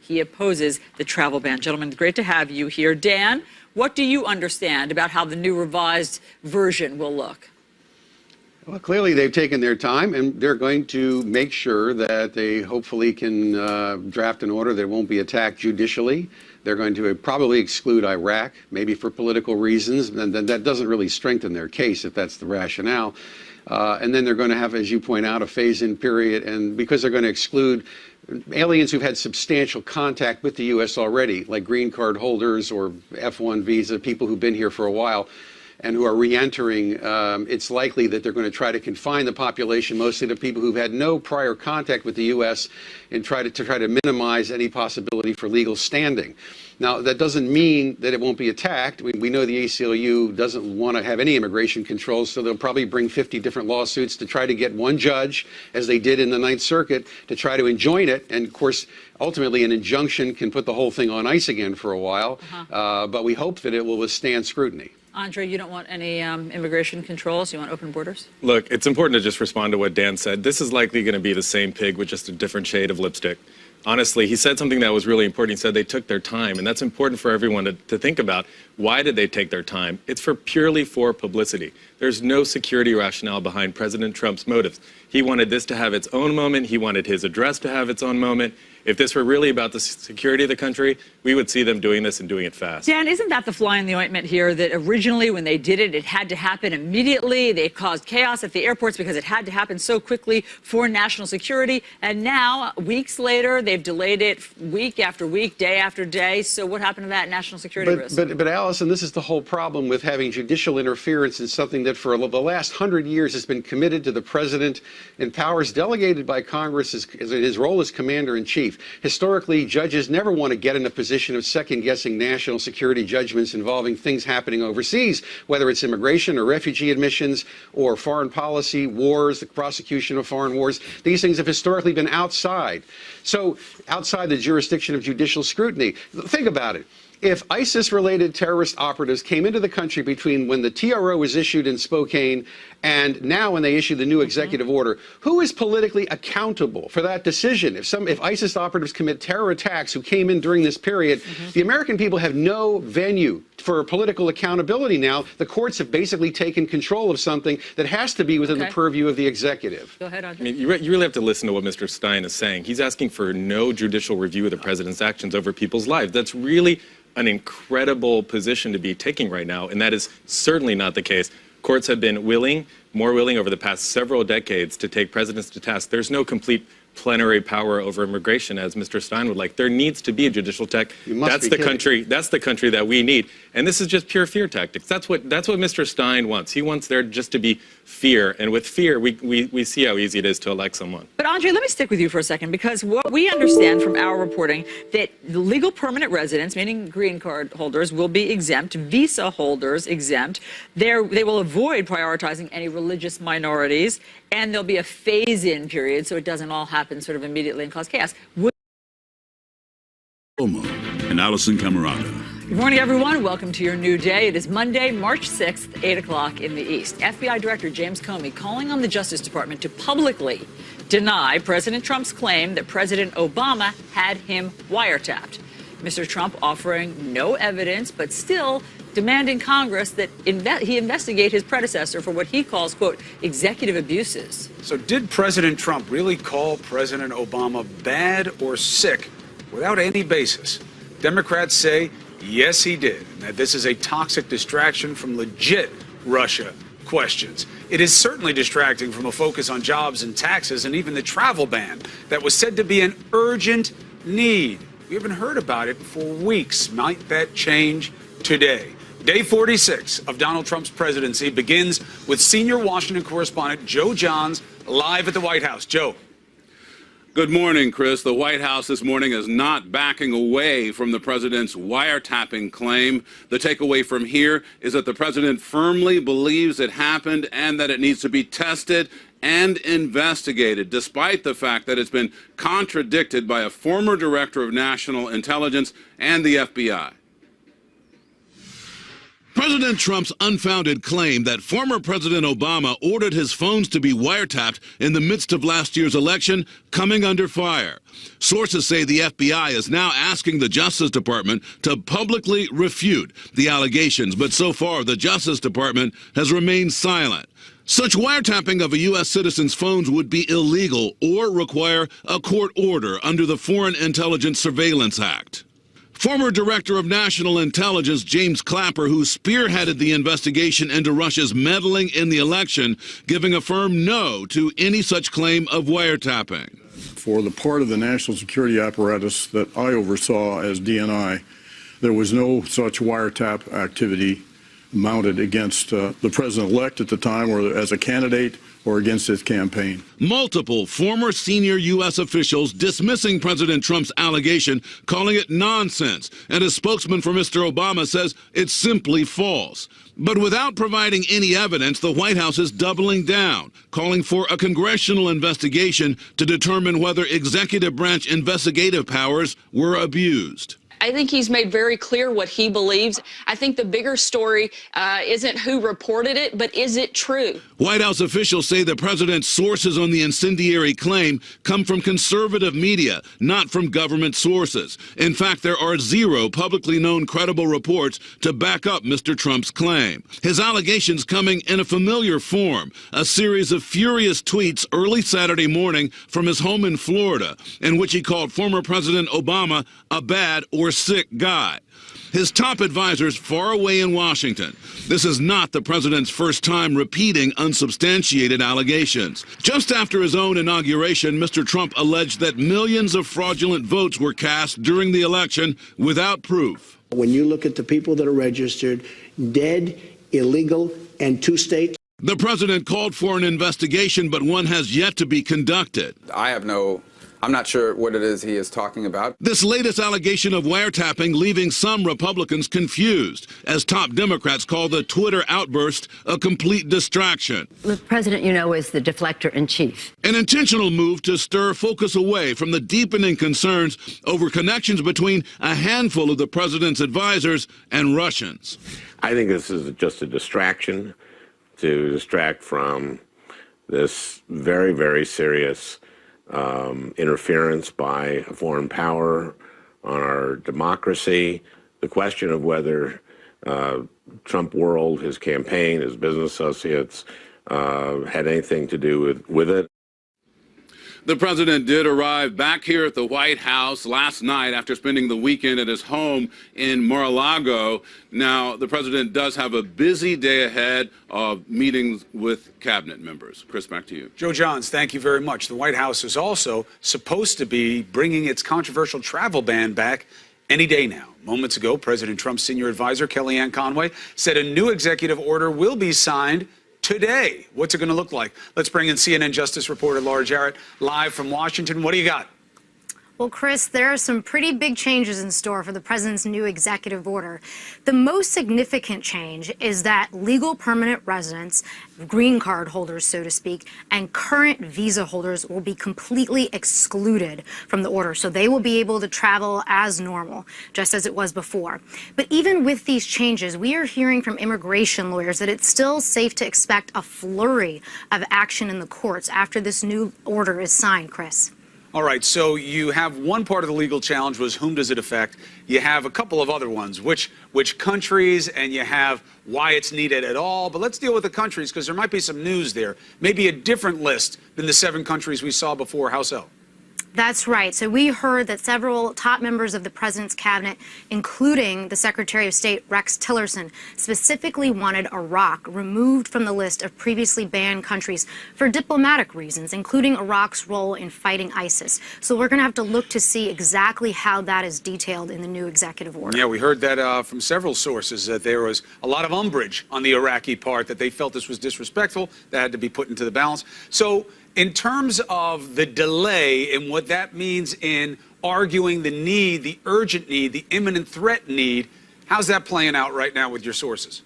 He opposes the travel ban. Gentlemen, great to have you here. Dan, what do you understand about how the new revised version will look? Well, clearly they've taken their time, and they're going to make sure that they hopefully can draft an order that won't be attacked judicially. They're going to probably exclude Iraq, maybe for political reasons, and then that doesn't really strengthen their case if that's the rationale. And then they're going to have, as you point out, a phase-in period, and because they're going to exclude aliens who've had substantial contact with the U.S. already, like green card holders or F-1 visa, people who've been here for a while and who are re-entering, it's likely that they're going to try to confine the population mostly to people who've had no prior contact with the U.S. and try to minimize any possibility for legal standing. Now, that doesn't mean that it won't be attacked. We know the ACLU doesn't want to have any immigration controls, so they'll probably bring 50 different lawsuits to try to get one judge, as they did in the Ninth Circuit, to try to enjoin it. And, of course, ultimately an injunction can put the whole thing on ice again for a while, but we hope that it will withstand scrutiny. Andre, you don't want any immigration controls? You want open borders? Look, it's important to just respond to what Dan said. This is likely going to be the same pig with just a different shade of lipstick. Honestly, he said something that was really important. He said they took their time, and that's important for everyone to think about. Why did they take their time? It's purely for publicity. There's no security rationale behind President Trump's motives. He wanted this to have its own moment. He wanted his address to have its own moment. If this were really about the security of the country, we would see them doing this and doing it fast. Dan, isn't that the fly in the ointment here, that originally when they did it, it had to happen immediately? They caused chaos at the airports because it had to happen so quickly for national security. And now, weeks later, they've delayed it week after week, day after day. So what happened to that national security risk? But Allison, this is the whole problem with having judicial interference in something that for the last 100 years has been committed to the president and powers delegated by Congress as his role as commander-in-chief. Historically, judges never want to get in a position of second-guessing national security judgments involving things happening overseas, whether it's immigration or refugee admissions or foreign policy, wars, the prosecution of foreign wars. These things have historically been outside the jurisdiction of judicial scrutiny. Think about it. If ISIS-related terrorist operatives came into the country between when the TRO was issued in Spokane and now when they issue the new executive order, who is politically accountable for that decision? If ISIS operatives commit terror attacks who came in during this period, the American people have no venue for political accountability now. The courts have basically taken control of something that has to be within the purview of the executive. Go ahead, Andre. I mean, you really have to listen to what Mr. Stein is saying. He's asking for no judicial review of the president's actions over people's lives. That's really an incredible position to be taking right now, and that is certainly not the case. Courts have been more willing over the past several decades to take presidents to task. There's no complete plenary power over immigration, as Mr. Stein would like. There needs to be a judicial tech. That's the country that we need. And this is just pure fear tactics. That's what Mr. Stein wants. He wants there just to be fear. And with fear, we see how easy it is to elect someone. But Andre, let me stick with you for a second, because what we understand from our reporting that the legal permanent residents, meaning green card holders, will be exempt, visa holders exempt. They will avoid prioritizing any religious minorities, and there'll be a phase-in period so it doesn't all happen sort of immediately and cause chaos. And Allison Camerata. Good morning, everyone. Welcome to your new day. It is Monday, March 6th, 8 o'clock in the East. FBI Director James Comey calling on the Justice Department to publicly deny President Trump's claim that President Obama had him wiretapped. Mr. Trump offering no evidence, but still demanding Congress that he investigate his predecessor for what he calls, quote, executive abuses. So did President Trump really call President Obama bad or sick without any basis? Democrats say, yes, he did, and that this is a toxic distraction from legit Russia questions. It is certainly distracting from a focus on jobs and taxes and even the travel ban that was said to be an urgent need. We haven't heard about it for weeks. Might that change today? Day 46 of Donald Trump's presidency begins with senior Washington correspondent Joe Johns live at the White House. Joe. Good morning, Chris. The White House this morning is not backing away from the president's wiretapping claim. The takeaway from here is that the president firmly believes it happened and that it needs to be tested and investigated, despite the fact that it's been contradicted by a former director of national intelligence and the FBI. President Trump's unfounded claim that former President Obama ordered his phones to be wiretapped in the midst of last year's election coming under fire. Sources say the FBI is now asking the Justice Department to publicly refute the allegations, but so far the Justice Department has remained silent. Such wiretapping of a U.S. citizen's phones would be illegal or require a court order under the Foreign Intelligence Surveillance Act. Former Director of National Intelligence James Clapper, who spearheaded the investigation into Russia's meddling in the election, giving a firm no to any such claim of wiretapping. For the part of the national security apparatus that I oversaw as DNI, there was no such wiretap activity mounted against the president-elect at the time or as a candidate or against his campaign. Multiple former senior U.S. officials dismissing President Trump's allegation, calling it nonsense, and a spokesman for Mr. Obama says it's simply false. But without providing any evidence, the White House is doubling down, calling for a congressional investigation to determine whether executive branch investigative powers were abused. I think he's made very clear what he believes. I think the bigger story isn't who reported it, but is it true? White House officials say the president's sources on the incendiary claim come from conservative media, not from government sources. In fact, there are zero publicly known credible reports to back up Mr. Trump's claim. His allegations coming in a familiar form, a series of furious tweets early Saturday morning from his home in Florida, in which he called former President Obama a bad or sick guy. His top advisors far away in Washington. This is not the president's first time repeating unsubstantiated allegations. Just after his own inauguration, Mr. Trump alleged that millions of fraudulent votes were cast during the election without proof. When you look at the people that are registered, dead, illegal, and 2 states. The president called for an investigation, but one has yet to be conducted. I'm not sure what it is he is talking about. This latest allegation of wiretapping leaving some Republicans confused, as top Democrats call the Twitter outburst a complete distraction. The president, you know, is the deflector in chief. An intentional move to stir focus away from the deepening concerns over connections between a handful of the president's advisors and Russians. I think this is just a distraction to distract from this very, very serious interference by a foreign power on our democracy. The question of whether Trump World, his campaign, his business associates had anything to do with it. The president did arrive back here at the White House last night after spending the weekend at his home in Mar-a-Lago. Now, the president does have a busy day ahead of meetings with cabinet members. Chris, back to you. Joe Johns, thank you very much. The White House is also supposed to be bringing its controversial travel ban back any day now. Moments ago, President Trump's senior advisor, Kellyanne Conway, said a new executive order will be signed today. What's it going to look like? Let's bring in CNN Justice reporter Laura Jarrett live from Washington. What do you got? Well, Chris, there are some pretty big changes in store for the president's new executive order. The most significant change is that legal permanent residents, green card holders, so to speak, and current visa holders will be completely excluded from the order. So they will be able to travel as normal, just as it was before. But even with these changes, we are hearing from immigration lawyers that it's still safe to expect a flurry of action in the courts after this new order is signed, Chris. All right, so you have one part of the legal challenge was whom does it affect? You have a couple of other ones, which countries, and you have why it's needed at all. But let's deal with the countries because there might be some news there. Maybe a different list than the 7 countries we saw before. How so? That's right. So we heard that several top members of the president's cabinet, including the Secretary of State Rex Tillerson, specifically wanted Iraq removed from the list of previously banned countries for diplomatic reasons, including Iraq's role in fighting ISIS. So we're going to have to look to see exactly how that is detailed in the new executive order. Yeah, we heard that from several sources that there was a lot of umbrage on the Iraqi part, that they felt this was disrespectful, that had to be put into the balance. So in terms of the delay and what that means in arguing the need, the urgent need, the imminent threat need, how's that playing out right now with your sources?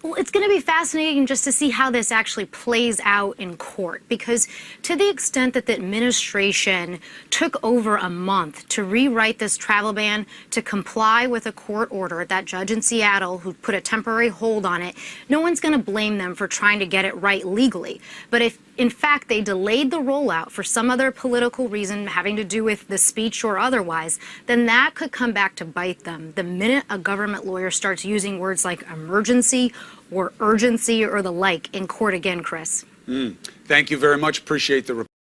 Well, it's going to be fascinating just to see how this actually plays out in court, because to the extent that the administration took over a month to rewrite this travel ban to comply with a court order, that judge in Seattle who put a temporary hold on it, no one's going to blame them for trying to get it right legally. But if in fact they delayed the rollout for some other political reason having to do with the speech or otherwise, then that could come back to bite them the minute a government lawyer starts using words like emergency or urgency or the like in court again, Chris. Thank you very much. Appreciate the report.